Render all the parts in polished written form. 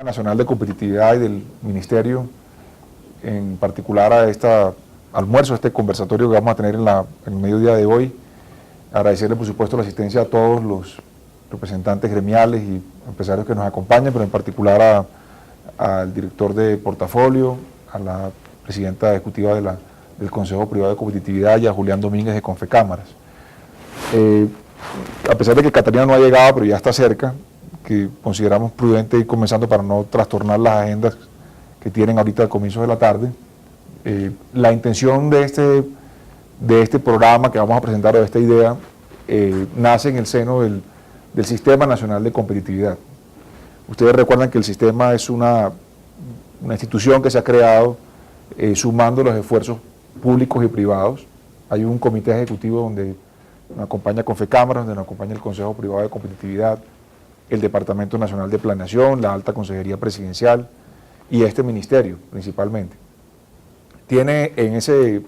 Nacional de Competitividad y del Ministerio, en particular a este almuerzo, a este conversatorio que vamos a tener en el mediodía de hoy. Agradecerle, por supuesto, la asistencia a todos los representantes gremiales y empresarios que nos acompañan, pero en particular al director de portafolio, a la presidenta ejecutiva del Consejo Privado de Competitividad y a Julián Domínguez de Confecámaras. A pesar de que Catalina no ha llegado, pero ya está cerca, que consideramos prudente ir comenzando para no trastornar las agendas que tienen ahorita al comienzo de la tarde. La intención de este programa que vamos a presentar, o de esta idea, nace en el seno del Sistema Nacional de Competitividad. Ustedes recuerdan que el sistema es una institución que se ha creado sumando los esfuerzos públicos y privados. Hay un comité ejecutivo donde nos acompaña Confecámaras, donde nos acompaña el Consejo Privado de Competitividad, el Departamento Nacional de Planeación, la Alta Consejería Presidencial y este ministerio principalmente. Tiene en ese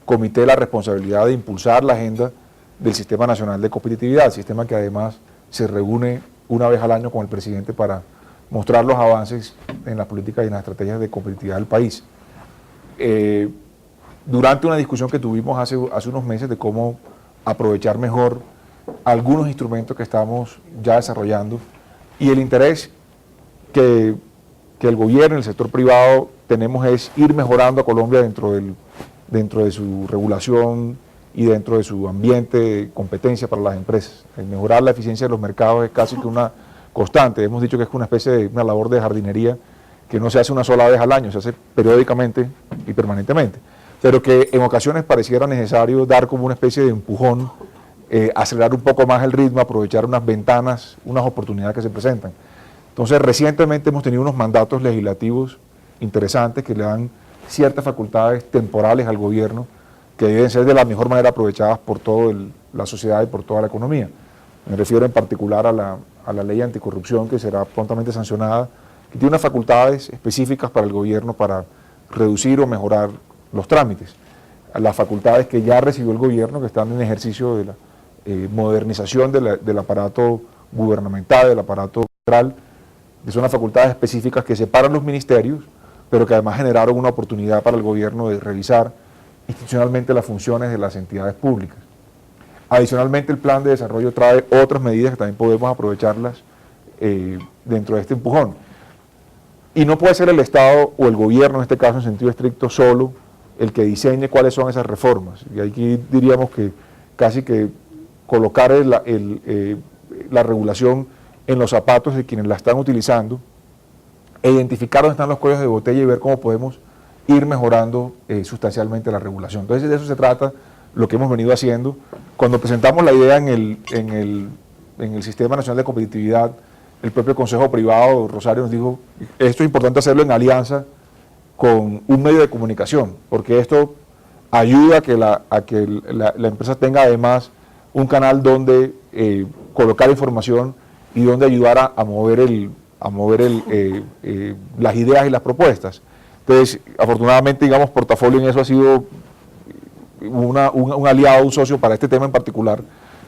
comité la responsabilidad de impulsar la agenda del Sistema Nacional de Competitividad, sistema que además se reúne una vez al año con el presidente para mostrar los avances en las políticas y en las estrategias de competitividad del país. Durante una discusión que tuvimos hace unos meses de cómo aprovechar mejor algunos instrumentos que estamos ya desarrollando y el interés que el gobierno y el sector privado tenemos es ir mejorando a Colombia dentro de su regulación y dentro de su ambiente de competencia para las empresas. El mejorar la eficiencia de los mercados es casi que una constante. Hemos dicho que es una especie de una labor de jardinería que no se hace una sola vez al año, se hace periódicamente y permanentemente, pero que en ocasiones pareciera necesario dar como una especie de empujón, acelerar un poco más el ritmo, aprovechar unas ventanas, unas oportunidades que se presentan. Entonces, recientemente hemos tenido unos mandatos legislativos interesantes que le dan ciertas facultades temporales al gobierno que deben ser de la mejor manera aprovechadas por toda la sociedad y por toda la economía. Me refiero en particular a la ley anticorrupción, que será prontamente sancionada, que tiene unas facultades específicas para el gobierno para reducir o mejorar los trámites. Las facultades que ya recibió el gobierno, que están en ejercicio de la modernización del aparato gubernamental, del aparato central, que son las facultades específicas que separan los ministerios, pero que además generaron una oportunidad para el gobierno de revisar institucionalmente las funciones de las entidades públicas. Adicionalmente, el plan de desarrollo trae otras medidas que también podemos aprovecharlas dentro de este empujón. Y no puede ser el Estado o el gobierno, en este caso en sentido estricto, solo el que diseñe cuáles son esas reformas. Y aquí diríamos que casi que colocar la regulación en los zapatos de quienes la están utilizando e identificar dónde están los cuellos de botella y ver cómo podemos ir mejorando sustancialmente la regulación. Entonces, de eso se trata lo que hemos venido haciendo. Cuando presentamos la idea en el Sistema Nacional de Competitividad, el propio Consejo Privado, Rosario, nos dijo, esto es importante hacerlo en alianza con un medio de comunicación, porque esto ayuda a que la empresa tenga además un canal donde colocar información y donde ayudar a mover las ideas y las propuestas. Entonces, afortunadamente, digamos, Portafolio en eso ha sido un aliado, un socio para este tema en particular,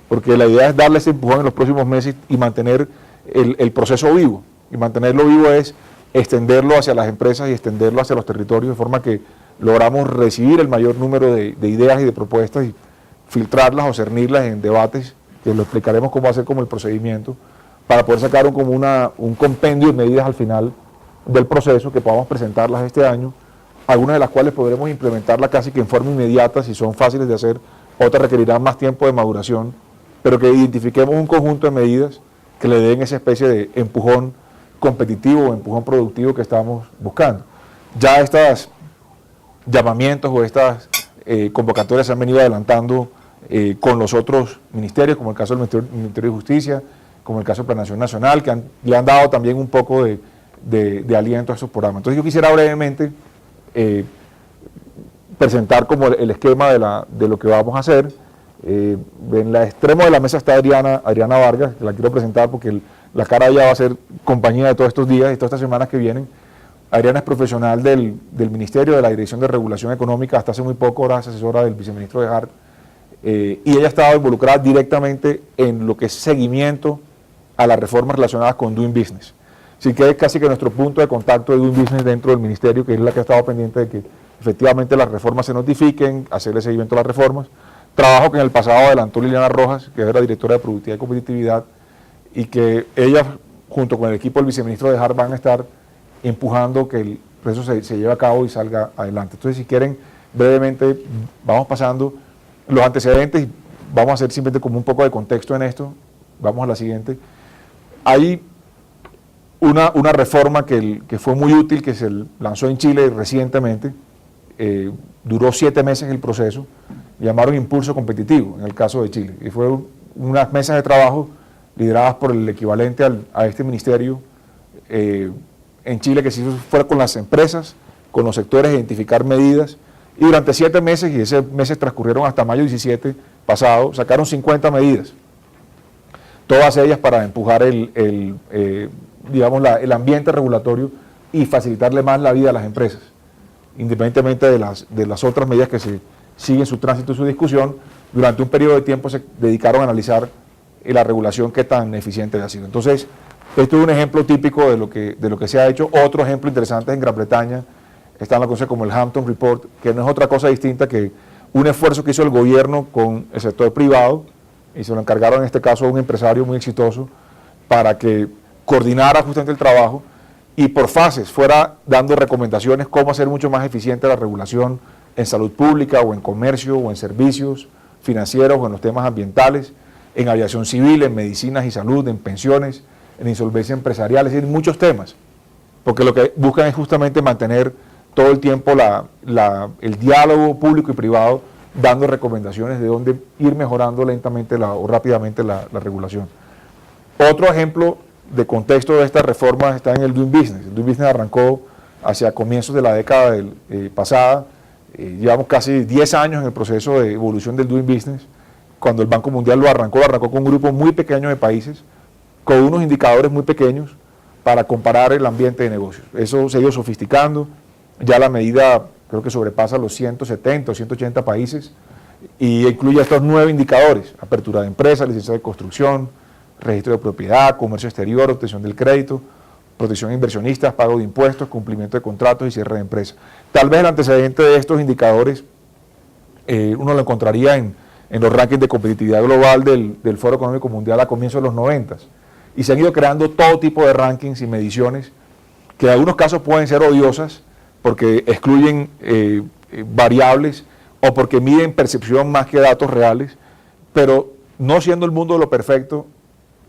porque la idea es darle ese empujón en los próximos meses y mantener el proceso vivo. Y mantenerlo vivo es extenderlo hacia las empresas y extenderlo hacia los territorios, de forma que logramos recibir el mayor número de ideas y de propuestas y filtrarlas o cernirlas en debates, que lo explicaremos cómo hacer como el procedimiento, para poder sacar un compendio de medidas al final del proceso, que podamos presentarlas este año, algunas de las cuales podremos implementarlas casi que en forma inmediata si son fáciles de hacer, otras requerirán más tiempo de maduración, pero que identifiquemos un conjunto de medidas que le den esa especie de empujón competitivo o empujón productivo que estamos buscando. Ya estos llamamientos o estas convocatorias se han venido adelantando con los otros ministerios, como el caso del Ministerio de Justicia, como el caso de Planeación Nacional, que le han dado también un poco de aliento a esos programas. Entonces yo quisiera brevemente presentar como el esquema de lo que vamos a hacer. En el extremo de la mesa está Adriana Vargas, que la quiero presentar porque la cara de ella va a ser compañía de todos estos días y todas estas semanas que vienen. Adriana es profesional del Ministerio, de la Dirección de Regulación Económica, hasta hace muy poco ahora es asesora del viceministro de Hart, y ella ha estado involucrada directamente en lo que es seguimiento a las reformas relacionadas con Doing Business. Así que es casi que nuestro punto de contacto de Doing Business dentro del ministerio, que es la que ha estado pendiente de que efectivamente las reformas se notifiquen, hacerle seguimiento a las reformas. Trabajo que en el pasado adelantó Liliana Rojas, que era directora de Productividad y Competitividad, y que ella, junto con el equipo del viceministro de Harvard, van a estar empujando que el proceso se lleve a cabo y salga adelante. Entonces, si quieren, brevemente vamos pasando los antecedentes y vamos a hacer simplemente como un poco de contexto en esto. Vamos a la siguiente. Hay una reforma que fue muy útil, que se lanzó en Chile recientemente, duró 7 meses el proceso, llamaron Impulso Competitivo, en el caso de Chile, y fue unas mesas de trabajo lideradas por el equivalente a este ministerio en Chile, que se hizo fuera con las empresas, con los sectores, identificar medidas, y durante 7 meses, y esos meses transcurrieron hasta mayo 17 pasado, sacaron 50 medidas, todas ellas para empujar digamos, el ambiente regulatorio y facilitarle más la vida a las empresas, independientemente de las otras medidas que se siguen su tránsito y su discusión. Durante un periodo de tiempo se dedicaron a analizar la regulación qué tan eficiente ha sido. Entonces, esto es un ejemplo típico de lo que se ha hecho. Otro ejemplo interesante es en Gran Bretaña, está en la cosa como el Hampton Report, que no es otra cosa distinta que un esfuerzo que hizo el gobierno con el sector privado, y se lo encargaron en este caso a un empresario muy exitoso, para que coordinara justamente el trabajo y por fases fuera dando recomendaciones cómo hacer mucho más eficiente la regulación en salud pública o en comercio o en servicios financieros o en los temas ambientales, en aviación civil, en medicinas y salud, en pensiones, en insolvencia empresarial, es decir, muchos temas, porque lo que buscan es justamente mantener todo el tiempo el diálogo público y privado, dando recomendaciones de dónde ir mejorando lentamente o rápidamente la regulación. Otro ejemplo de contexto de esta reforma está en el Doing Business. El Doing Business arrancó hacia comienzos de la década pasada. Llevamos casi 10 años en el proceso de evolución del Doing Business. Cuando el Banco Mundial lo arrancó con un grupo muy pequeño de países, con unos indicadores muy pequeños para comparar el ambiente de negocios. Eso se ha ido sofisticando. Ya la medida creo que sobrepasa los 170 o 180 países y incluye estos 9 indicadores: apertura de empresas, licencia de construcción, registro de propiedad, comercio exterior, obtención del crédito, protección de inversionistas, pago de impuestos, cumplimiento de contratos y cierre de empresas. Tal vez el antecedente de estos indicadores uno lo encontraría en los rankings de competitividad global del Foro Económico Mundial a comienzos de los 90, y se han ido creando todo tipo de rankings y mediciones que en algunos casos pueden ser odiosas porque excluyen variables o porque miden percepción más que datos reales, pero no siendo el mundo lo perfecto,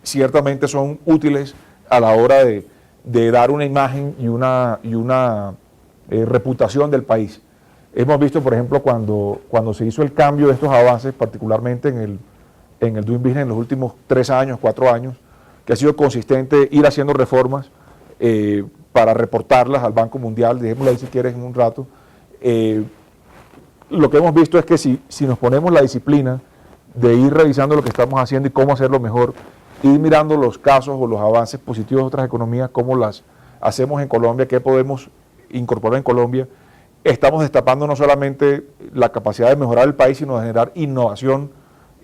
ciertamente son útiles a la hora de dar una imagen y una reputación del país. Hemos visto, por ejemplo, cuando se hizo el cambio de estos avances, particularmente en el Doing Business en los últimos 3 años, 4 años, que ha sido consistente ir haciendo reformas para reportarlas al Banco Mundial, dejémoslo ahí si quieres en un rato. Lo que hemos visto es que si nos ponemos la disciplina de ir revisando lo que estamos haciendo y cómo hacerlo mejor, ir mirando los casos o los avances positivos de otras economías, cómo las hacemos en Colombia, qué podemos incorporar en Colombia, estamos destapando no solamente la capacidad de mejorar el país, sino de generar innovación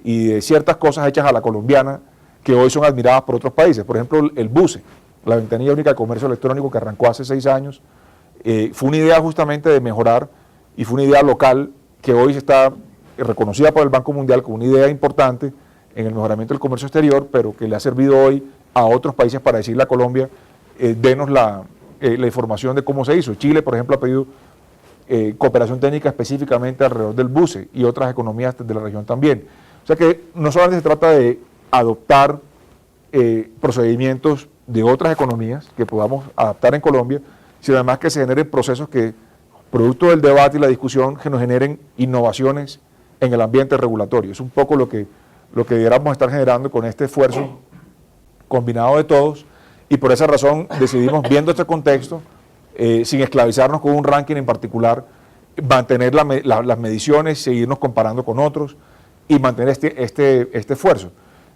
y de ciertas cosas hechas a la colombiana que hoy son admiradas por otros países. Por ejemplo, el BUCE, la Ventanilla Única de Comercio Electrónico, que arrancó hace 6 años, fue una idea justamente de mejorar y fue una idea local que hoy está reconocida por el Banco Mundial como una idea importante en el mejoramiento del comercio exterior, pero que le ha servido hoy a otros países para decirle a Colombia, denos la información de cómo se hizo. Chile, por ejemplo, ha pedido cooperación técnica específicamente alrededor del BUCE y otras economías de la región también. O sea que no solamente se trata de adoptar procedimientos de otras economías que podamos adaptar en Colombia, sino además que se generen procesos que, producto del debate y la discusión, que nos generen innovaciones en el ambiente regulatorio. Es un poco lo que deberíamos estar generando con este esfuerzo combinado de todos, y por esa razón decidimos, viendo este contexto, sin esclavizarnos con un ranking en particular, mantener las mediciones, seguirnos comparando con otros y mantener este esfuerzo.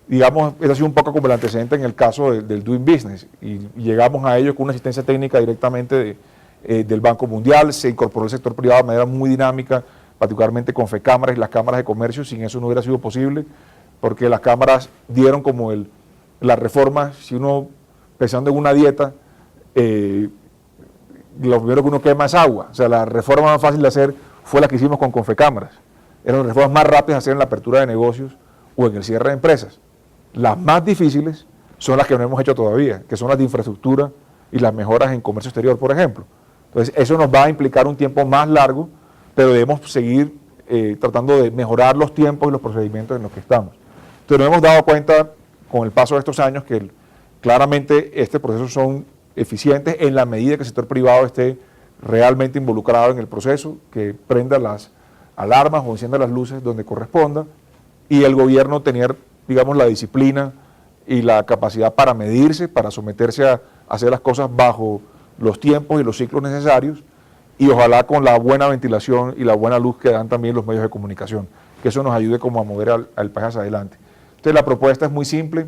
Digamos, es así un poco como el antecedente en el caso del Doing Business, y llegamos a ello con una asistencia técnica directamente del Banco Mundial. Se incorporó el sector privado de manera muy dinámica, particularmente con FECámaras y las cámaras de comercio. Sin eso no hubiera sido posible, porque las cámaras dieron como la reforma, si uno, pensando en una dieta, lo primero que uno quema es agua. O sea, la reforma más fácil de hacer fue la que hicimos con Confecámaras. Eran las reformas más rápidas de hacer en la apertura de negocios o en el cierre de empresas. Las más difíciles son las que no hemos hecho todavía, que son las de infraestructura y las mejoras en comercio exterior, por ejemplo. Entonces, eso nos va a implicar un tiempo más largo, pero debemos seguir tratando de mejorar los tiempos y los procedimientos en los que estamos. Entonces, nos hemos dado cuenta con el paso de estos años que claramente estos procesos son eficientes en la medida que el sector privado esté realmente involucrado en el proceso, que prenda las alarmas o encienda las luces donde corresponda, y el gobierno tener, digamos, la disciplina y la capacidad para medirse, para someterse a hacer las cosas bajo los tiempos y los ciclos necesarios, y ojalá con la buena ventilación y la buena luz que dan también los medios de comunicación, que eso nos ayude como a mover al país hacia adelante. Entonces la propuesta es muy simple,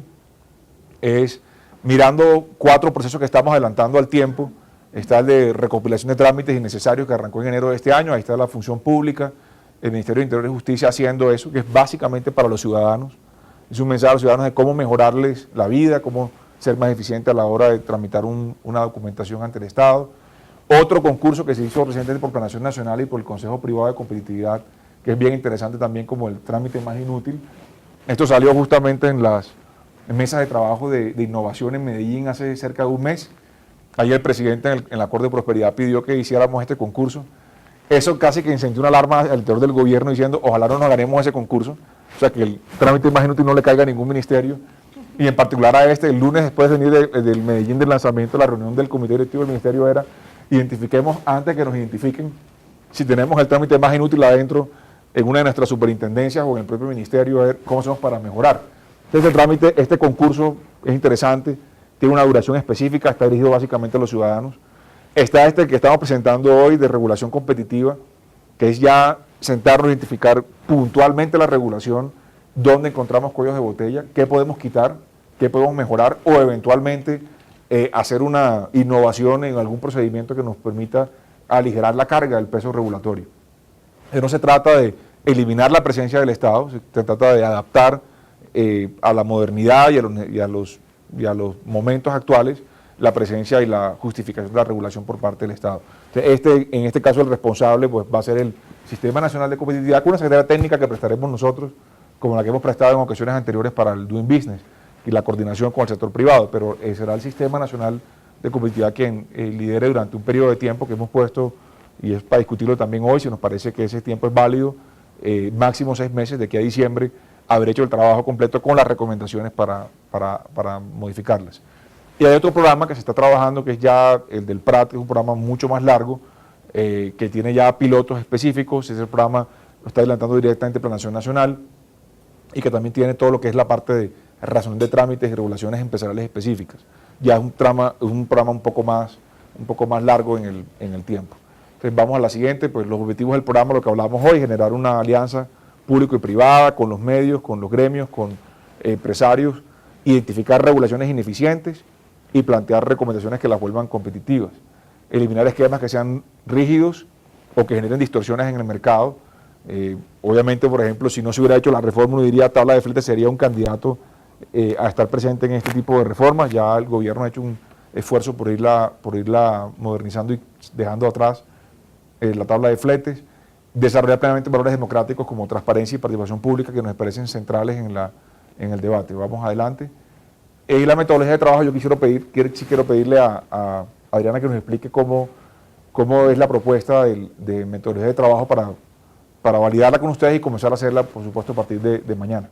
es mirando 4 procesos que estamos adelantando al tiempo. Está el de recopilación de trámites innecesarios que arrancó en enero de este año, ahí está la función pública, el Ministerio de Interior y Justicia haciendo eso, que es básicamente para los ciudadanos, es un mensaje a los ciudadanos de cómo mejorarles la vida, cómo ser más eficiente a la hora de tramitar una documentación ante el Estado. Otro concurso que se hizo recientemente por Planación Nacional y por el Consejo Privado de Competitividad, que es bien interesante también como el trámite más inútil. Esto salió justamente en las mesas de trabajo de innovación en Medellín hace cerca de un mes. Ayer el presidente en el Acuerdo de Prosperidad pidió que hiciéramos este concurso. Eso casi que encendió una alarma al interior del gobierno diciendo, ojalá no nos ganemos ese concurso, o sea que el trámite más inútil no le caiga a ningún ministerio, y en particular a el lunes después de venir del Medellín del lanzamiento, la reunión del comité directivo del ministerio era, identifiquemos antes que nos identifiquen si tenemos el trámite más inútil adentro en una de nuestras superintendencias o en el propio ministerio, a ver cómo hacemos para mejorar. Entonces el trámite, este concurso es interesante, tiene una duración específica, está dirigido básicamente a los ciudadanos. Está este que estamos presentando hoy de regulación competitiva, que es ya sentarnos a identificar puntualmente la regulación, dónde encontramos cuellos de botella, qué podemos quitar, qué podemos mejorar o eventualmente hacer una innovación en algún procedimiento que nos permita aligerar la carga del peso regulatorio. No se trata de eliminar la presencia del Estado, se trata de adaptar a la modernidad y a los momentos actuales la presencia y la justificación de la regulación por parte del Estado. Entonces, en este caso el responsable pues, va a ser el Sistema Nacional de Competitividad, con una secretaría técnica que prestaremos nosotros, como la que hemos prestado en ocasiones anteriores para el Doing Business y la coordinación con el sector privado, pero será el Sistema Nacional de Competitividad quien lidere durante un periodo de tiempo que hemos puesto, y es para discutirlo también hoy, si nos parece que ese tiempo es válido, máximo 6 meses, de aquí a diciembre, haber hecho el trabajo completo con las recomendaciones para modificarlas. Y hay otro programa que se está trabajando, que es ya el del PRAT, que es un programa mucho más largo, que tiene ya pilotos específicos. Ese programa lo está adelantando directamente Planación Nacional y que también tiene todo lo que es la parte de razón de trámites y regulaciones empresariales específicas. Ya es un programa un poco más largo en el tiempo. Entonces vamos a la siguiente, pues los objetivos del programa, lo que hablamos hoy, generar una alianza público y privada con los medios, con los gremios, con empresarios, identificar regulaciones ineficientes y plantear recomendaciones que las vuelvan competitivas, eliminar esquemas que sean rígidos o que generen distorsiones en el mercado. Obviamente, por ejemplo, si no se hubiera hecho la reforma, uno diría tabla de flete sería un candidato a estar presente en este tipo de reformas. Ya el gobierno ha hecho un esfuerzo por irla modernizando y dejando atrás la tabla de fletes, desarrollar plenamente valores democráticos como transparencia y participación pública que nos parecen centrales en el debate. Vamos adelante. Y la metodología de trabajo, yo quiero pedirle a Adriana que nos explique cómo es la propuesta de metodología de trabajo para validarla con ustedes y comenzar a hacerla, por supuesto, a partir de mañana.